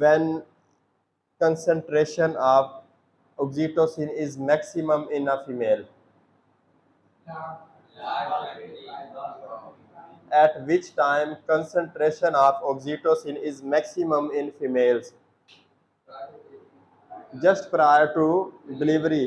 when concentration of oxytocin is maximum in a female, at which time concentration of oxytocin is maximum in females? just prior to delivery،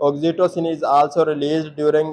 Oxytocin is also released during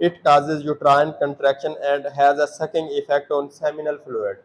It causes uterine contraction and has a sucking effect on seminal fluid.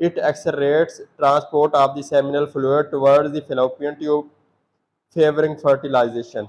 It accelerates transport of the seminal fluid towards the fallopian tube, favoring fertilization.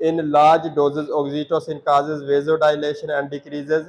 In large doses, oxytocin causes vasodilation and decreases.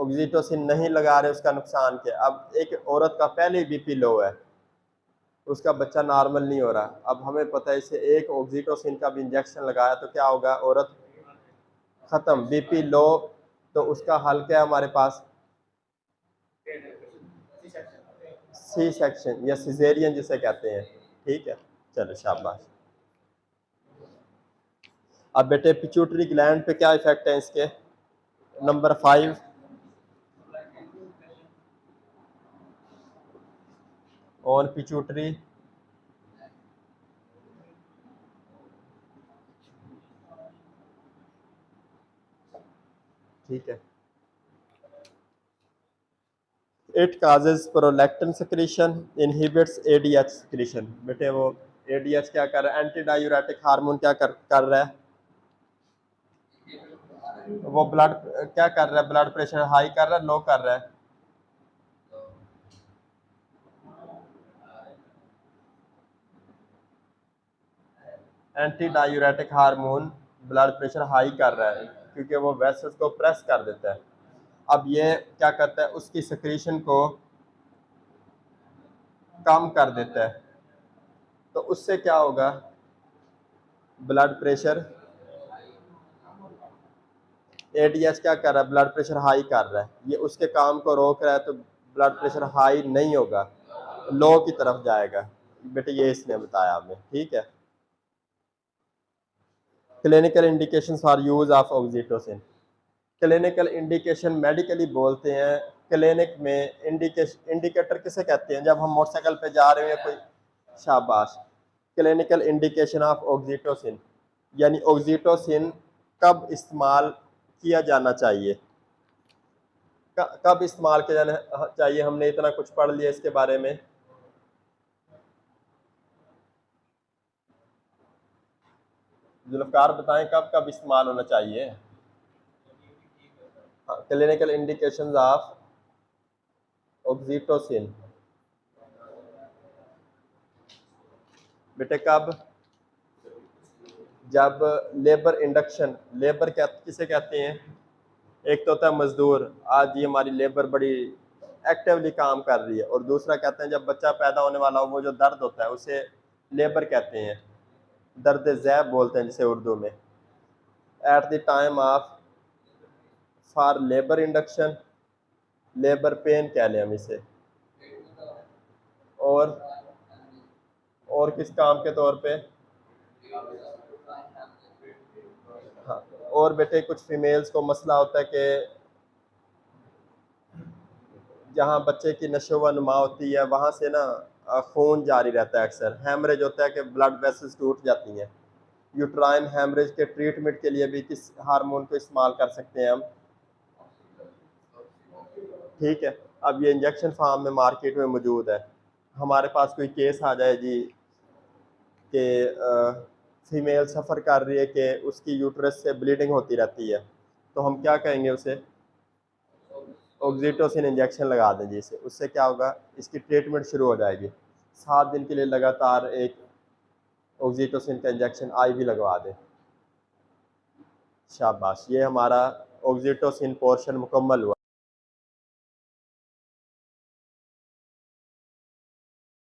Oxytocin नहीं लगा रहे, उसका नुकसान क्या है? अब एक औरत का पहले ही बीपी लो है, उसका बच्चा नॉर्मल नहीं हो रहा, अब हमें पता है इसे एक ऑक्सीटोसिन का भी इंजेक्शन लगाया तो क्या होगा, औरत ख़त्म, बीपी लो। तो उसका हल क्या है हमारे पास? सी सेक्शन या सिजेरियन जिसे कहते हैं। ठीक है, चलो शाबाश। अब बेटे पिट्यूटरी ग्लैंड पे क्या इफेक्ट है इसके? Number 5, on pituitary. ठीक है, it causes prolactin secretion, inhibits ADH secretion. बेटे वो एडीएच क्या कर रहा है? एंटी डायूरेटिक हार्मोन क्या कर रहा है? वो ब्लड क्या कर रहा है? ब्लड प्रेशर हाई कर रहा है, लो कर रहा है? Anti diuretic hormone blood pressure high कर रहा है क्योंकि वो वेसल्स को प्रेस कर देता है। अब ये क्या करता है? उसकी सिक्रीशन को कम कर देता है, तो उससे क्या होगा? ब्लड प्रेशर, एडीएच क्या कर रहा है? ब्लड प्रेशर हाई कर रहा है, ये उसके काम को रोक रहा है, तो ब्लड प्रेशर हाई नहीं होगा, लो की तरफ जाएगा। बेटे ये इसने बताया हमें। ठीक है, clinical indication for use of oxytocin. Clinical indication medically बोलते हैं, क्लिनिक में इंडिकेटर किसे कहते हैं? जब हम मोटरसाइकिल पे जा रहे हैं कोई, शाबाश। क्लिनिकल इंडिकेशन ऑफ ऑक्सीटोसिन, यानी ऑक्सीटोसिन कब इस्तेमाल किया जाना चाहिए, कब इस्तेमाल किया जाना चाहिए? हमने इतना कुछ पढ़ लिया इसके बारे में। जुल्फकार बताएं कब कब इस्तेमाल होना चाहिए? क्लिनिकल इंडिकेशंस ऑफ ऑक्सीटोसिन बेटे कब? जब लेबर इंडक्शन, लेबर किसे कहते हैं? एक तो होता है मजदूर, आज ये हमारी लेबर बड़ी एक्टिवली काम कर रही है, और दूसरा कहते हैं जब बच्चा पैदा होने वाला हो, वो जो दर्द होता है उसे लेबर कहते हैं, दर्द ज़ैब बोलते हैं जिसे उर्दू में। At the time of for labour induction, labour pain कह लें हम इसे। और किस काम के तौर पे? हाँ, और बेटे कुछ फीमेल्स को मसला होता है कि जहाँ बच्चे की नशो व नुमा होती है वहाँ से ना खून जारी रहता है, अक्सर हैमरेज होता है कि ब्लड वेसल्स टूट जाती हैं। यूट्राइन हैमरेज के ट्रीटमेंट के लिए भी किस हार्मोन को इस्तेमाल कर सकते हैं हम? ठीक है, अब ये इंजेक्शन फार्म में मार्केट में मौजूद है। हमारे पास कोई केस आ जाए जी कि फीमेल सफ़र कर रही है कि उसकी यूट्रस से ब्लीडिंग होती रहती है, तो हम क्या कहेंगे उसे? ऑक्सीटोसिन इंजेक्शन लगा दें जी इसे, उससे क्या होगा? इसकी ट्रीटमेंट शुरू हो जाएगी। 7 दिन के लिए लगातार एक ऑक्सीटोसिन का इंजेक्शन IV लगवा दें। शाबाश, ये हमारा ऑक्सीटोसिन पोर्शन मुकम्मल हुआ।